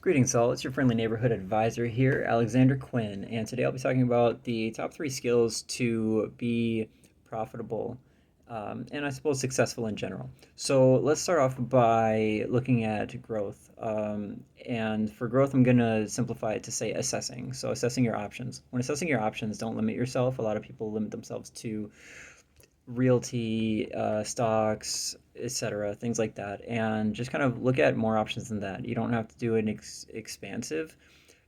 Greetings, all. It's your friendly neighborhood advisor here, Alexander Quinn, and today I'll be talking about the top three skills to be profitable and I suppose successful in general. So let's start off by looking at growth. And for growth, I'm going to simplify it to say assessing. So assessing your options. When assessing your options, don't limit yourself. A lot of people limit themselves to realty, stocks, etc., things like that, and just kind of look at more options than that. You don't have to do an expansive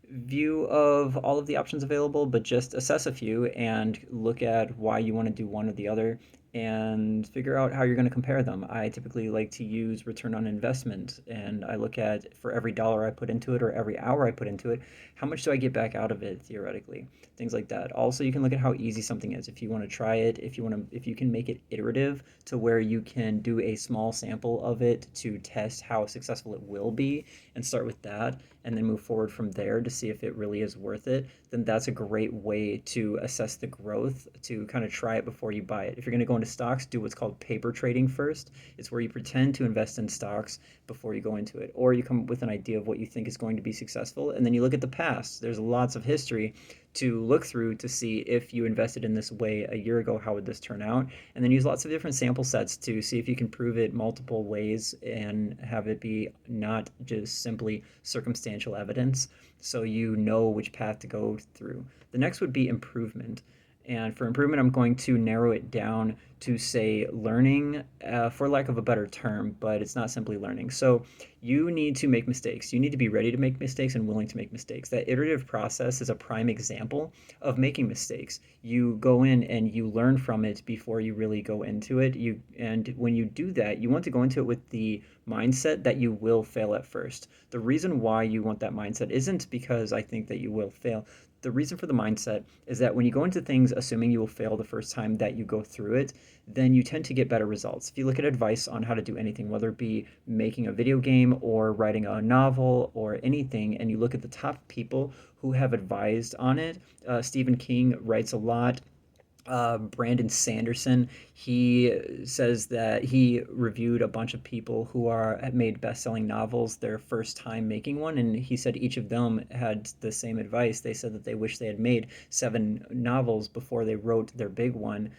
view of all of the options available, but just assess a few and look at why you want to do one or the other and figure out how you're going to compare them. I typically like to use return on investment, and I look at for every dollar I put into it or every hour I put into it, how much do I get back out of it theoretically? Things like that. Also, you can look at how easy something is. If you want to try it, if you can make it iterative to where you can do a small sample of it to test how successful it will be and start with that and then move forward from there to see if it really is worth it, then that's a great way to assess the growth, to kind of try it before you buy it. If you're going to go into stocks, do what's called paper trading first. It's where you pretend to invest in stocks before you go into it. Or you come up with an idea of what you think is going to be successful, and then you look at the past. There's lots of history to look through to see if you invested in this way a year ago, how would this turn out? And then use lots of different sample sets to see if you can prove it multiple ways and have it be not just simply circumstantial evidence so you know which path to go through. The next would be improvement. And for improvement, I'm going to narrow it down to say learning, for lack of a better term, but it's not simply learning. So you need to make mistakes. You need to be ready to make mistakes and willing to make mistakes. That iterative process is a prime example of making mistakes. You go in and you learn from it before you really go into it. And when you do that, you want to go into it with the mindset that you will fail at first. The reason why you want that mindset isn't because I think that you will fail. The reason for the mindset is that when you go into things assuming you will fail the first time that you go through it, then you tend to get better results. If you look at advice on how to do anything, whether it be making a video game or writing a novel or anything, and you look at the top people who have advised on it, Stephen King writes a lot. Brandon Sanderson, he says that he reviewed a bunch of people who are had made best-selling novels their first time making one, and he said each of them had the same advice. They said that they wish they had made 7 novels before they wrote their big one.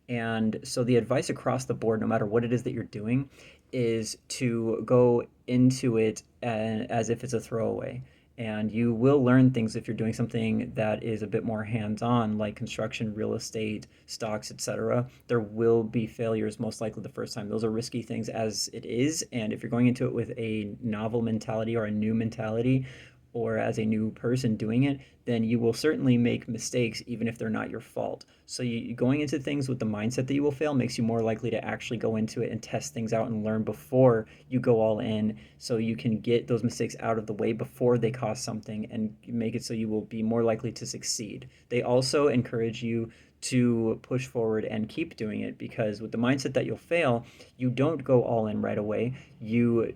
And so the advice across the board, no matter what it is that you're doing, is to go into it as if it's a throwaway, and you will learn things if you're doing something that is a bit more hands-on, like construction, real estate, stocks, etc. There will be failures most likely the first time. Those are risky things as it is, and if you're going into it with a novel mentality or a new mentality, or as a new person doing it, then you will certainly make mistakes even if they're not your fault. So going into things with the mindset that you will fail makes you more likely to actually go into it and test things out and learn before you go all in, so you can get those mistakes out of the way before they cost something and make it so you will be more likely to succeed. They also encourage you to push forward and keep doing it, because with the mindset that you'll fail, you don't go all in right away. You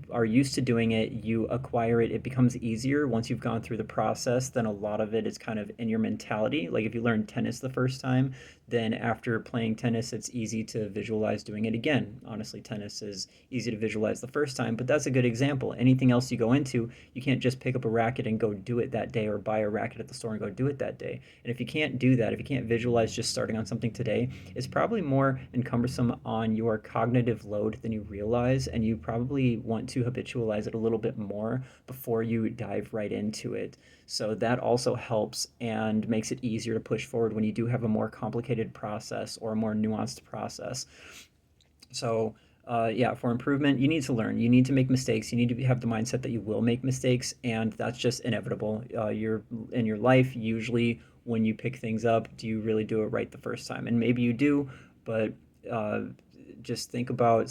are used to doing it, you acquire it, it becomes easier once you've gone through the process. Then a lot of it is kind of in your mentality. Like if you learn tennis the first time, then after playing tennis, it's easy to visualize doing it again. Honestly, tennis is easy to visualize the first time, but that's a good example. Anything else you go into, you can't just pick up a racket and go do it that day, or buy a racket at the store and go do it that day. And if you can't do that, if you can't visualize just starting on something today, it's probably more encumbersome on your cognitive load than you realize, and you probably want to habitualize it a little bit more before you dive right into it. So that also helps and makes it easier to push forward when you do have a more complicated process or a more nuanced process. So, yeah, for improvement, you need to learn. You need to make mistakes. You need to have the mindset that you will make mistakes, and that's just inevitable. You're in your life. Usually, when you pick things up, do you really do it right the first time? And maybe you do, but uh, just think about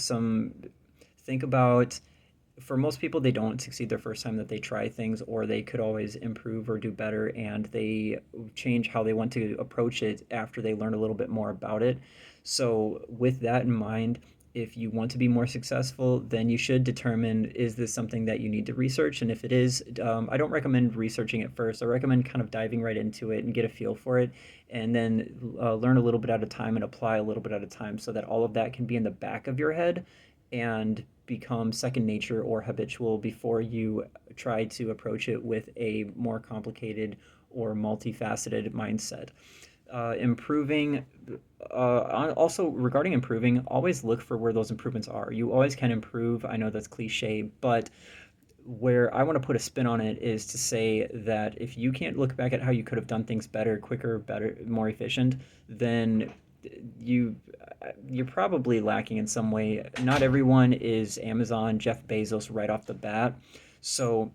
for most people, they don't succeed their first time that they try things, or they could always improve or do better, and they change how they want to approach it after they learn a little bit more about it. So with that in mind, if you want to be more successful, then you should determine, is this something that you need to research? And if it is, I don't recommend researching it first. I recommend kind of diving right into it and get a feel for it, and then learn a little bit at a time and apply a little bit at a time, so that all of that can be in the back of your head. And become second nature or habitual before you try to approach it with a more complicated or multifaceted mindset. Improving, also regarding improving, always look for where those improvements are. You always can improve. I know that's cliche, but where I want to put a spin on it is to say that if you can't look back at how you could have done things better, quicker, better, more efficient, then you you're probably lacking in some way. Not everyone is Amazon, Jeff Bezos right off the bat. So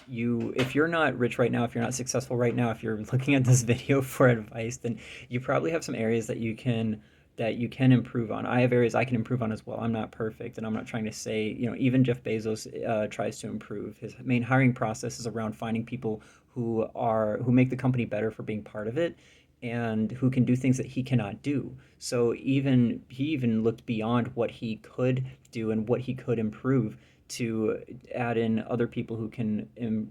if you're not rich right now, if you're not successful right now, if you're looking at this video for advice, then you probably have some areas that you can improve on. I have areas I can improve on as well. I'm not perfect, and I'm not trying to say, even Jeff Bezos tries to improve. His main hiring process is around finding people who make the company better for being part of it, and who can do things that he cannot do. So he even looked beyond what he could do and what he could improve to add in other people who can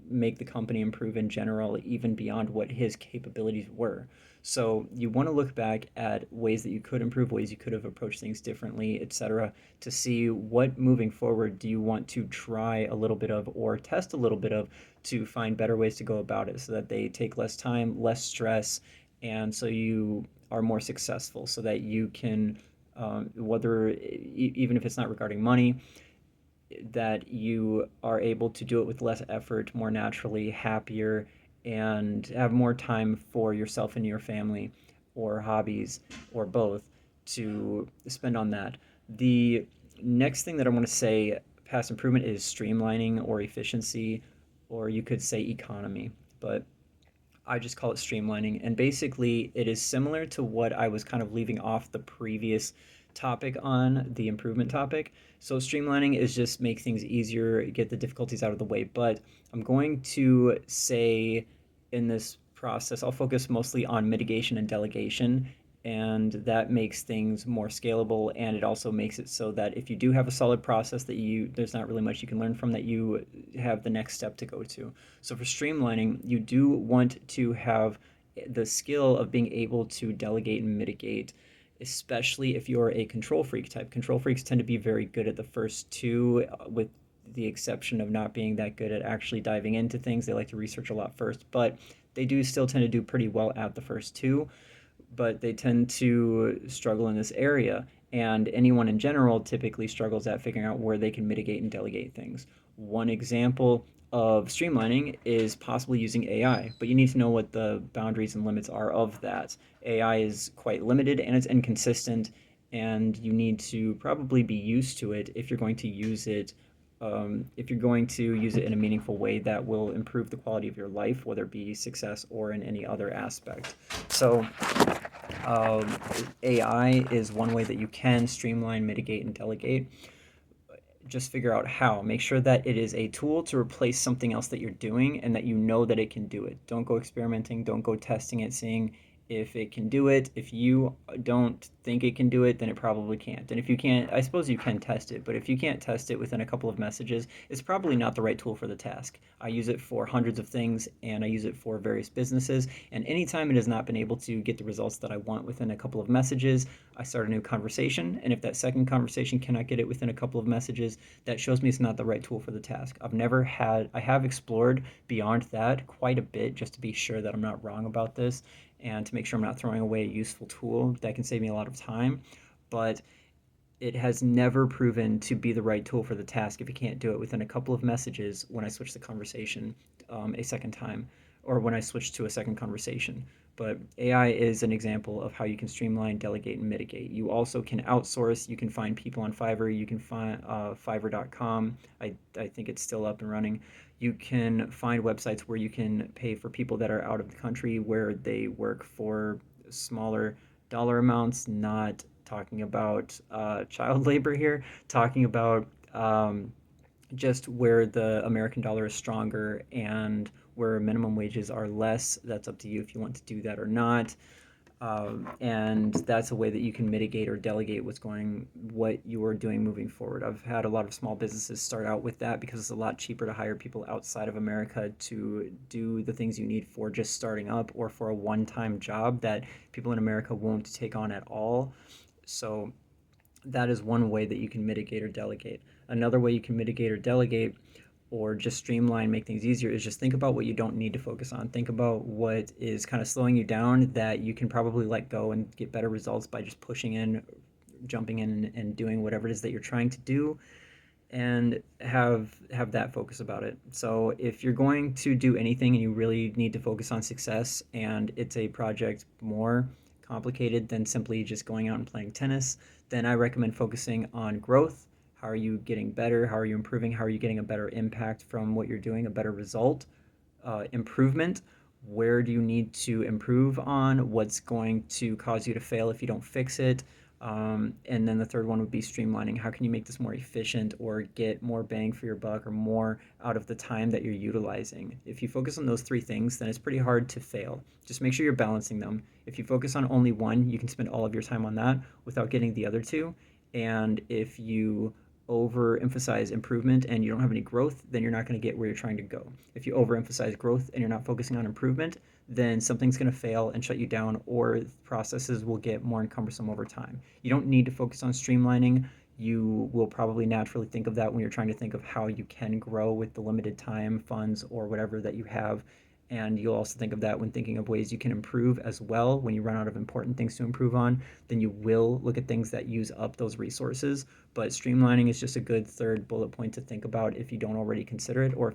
make the company improve in general, even beyond what his capabilities were. So you want to look back at ways that you could improve, ways you could have approached things differently, etc., to see what moving forward do you want to try a little bit of or test a little bit of to find better ways to go about it so that they take less time, less stress, and so you are more successful so that you can, even if it's not regarding money, that you are able to do it with less effort, more naturally, happier, and have more time for yourself and your family or hobbies or both to spend on that. The next thing that I want to say past improvement is streamlining or efficiency, or you could say economy, but I just call it streamlining. And basically, it is similar to what I was kind of leaving off the previous topic on the improvement topic. So, streamlining is just make things easier, get the difficulties out of the way. But I'm going to say in this process, I'll focus mostly on mitigation and delegation. And that makes things more scalable, and it also makes it so that if you do have a solid process there's not really much you can learn from, that you have the next step to go to. So for streamlining, you do want to have the skill of being able to delegate and mitigate, especially if you're a control freak type. Control freaks tend to be very good at the first two, with the exception of not being that good at actually diving into things. They like to research a lot first, but they do still tend to do pretty well at the first two, but they tend to struggle in this area. And anyone in general typically struggles at figuring out where they can mitigate and delegate things. One example of streamlining is possibly using AI, but you need to know what the boundaries and limits are of that. AI is quite limited and it's inconsistent, and you need to probably be used to it if you're going to use it. If you're going to use it in a meaningful way that will improve the quality of your life, whether it be success or in any other aspect. So, um, AI is one way that you can streamline, mitigate, and delegate. Just figure out how. Make sure that it is a tool to replace something else that you're doing and that you know that it can do it. Don't go experimenting, don't go testing it, seeing if it can do it. If you don't think it can do it, then it probably can't. And if you can't, I suppose you can test it, but if you can't test it within a couple of messages, it's probably not the right tool for the task. I use it for hundreds of things, and I use it for various businesses, and anytime it has not been able to get the results that I want within a couple of messages, I start a new conversation, and if that second conversation cannot get it within a couple of messages, that shows me it's not the right tool for the task. I have explored beyond that quite a bit just to be sure that I'm not wrong about this, and to make sure I'm not throwing away a useful tool that can save me a lot of time. But it has never proven to be the right tool for the task if you can't do it within a couple of messages when I switch the conversation a second time, or when I switch to a second conversation. But AI is an example of how you can streamline, delegate, and mitigate. You also can outsource. You can find people on Fiverr. You can find Fiverr.com. I think it's still up and running. You can find websites where you can pay for people that are out of the country, where they work for smaller dollar amounts, not talking about child labor here, talking about just where the American dollar is stronger and where minimum wages are less. That's up to you if you want to do that or not. And that's a way that you can mitigate or delegate what you are doing moving forward. I've had a lot of small businesses start out with that because it's a lot cheaper to hire people outside of America to do the things you need for just starting up or for a one-time job that people in America won't take on at all. So that is one way that you can mitigate or delegate. Another way you can mitigate or delegate or just streamline, make things easier, is just think about what you don't need to focus on. Think about what is kind of slowing you down that you can probably let go and get better results by just pushing in, jumping in, and doing whatever it is that you're trying to do, and have that focus about it. So if you're going to do anything and you really need to focus on success and it's a project more complicated than simply just going out and playing tennis, then I recommend focusing on growth. How are you getting better? How are you improving? How are you getting a better impact from what you're doing, a better result? Improvement. Where do you need to improve on? What's going to cause you to fail if you don't fix it? And then the third one would be streamlining. How can you make this more efficient or get more bang for your buck or more out of the time that you're utilizing? If you focus on those three things, then it's pretty hard to fail. Just make sure you're balancing them. If you focus on only one, you can spend all of your time on that without getting the other two. And if you overemphasize improvement and you don't have any growth, then you're not going to get where you're trying to go. If you overemphasize growth and you're not focusing on improvement, then something's going to fail and shut you down, or processes will get more cumbersome over time. You don't need to focus on streamlining. You will probably naturally think of that when you're trying to think of how you can grow with the limited time, funds, or whatever that you have. And you'll also think of that when thinking of ways you can improve as well. When you run out of important things to improve on, then you will look at things that use up those resources. But streamlining is just a good third bullet point to think about if you don't already consider it, or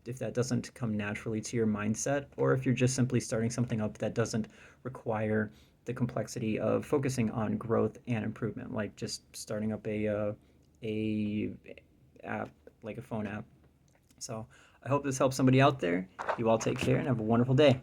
if that doesn't come naturally to your mindset, or if you're just simply starting something up that doesn't require the complexity of focusing on growth and improvement, like just starting up a app, like a phone app. So I hope this helps somebody out there. You all take care and have a wonderful day.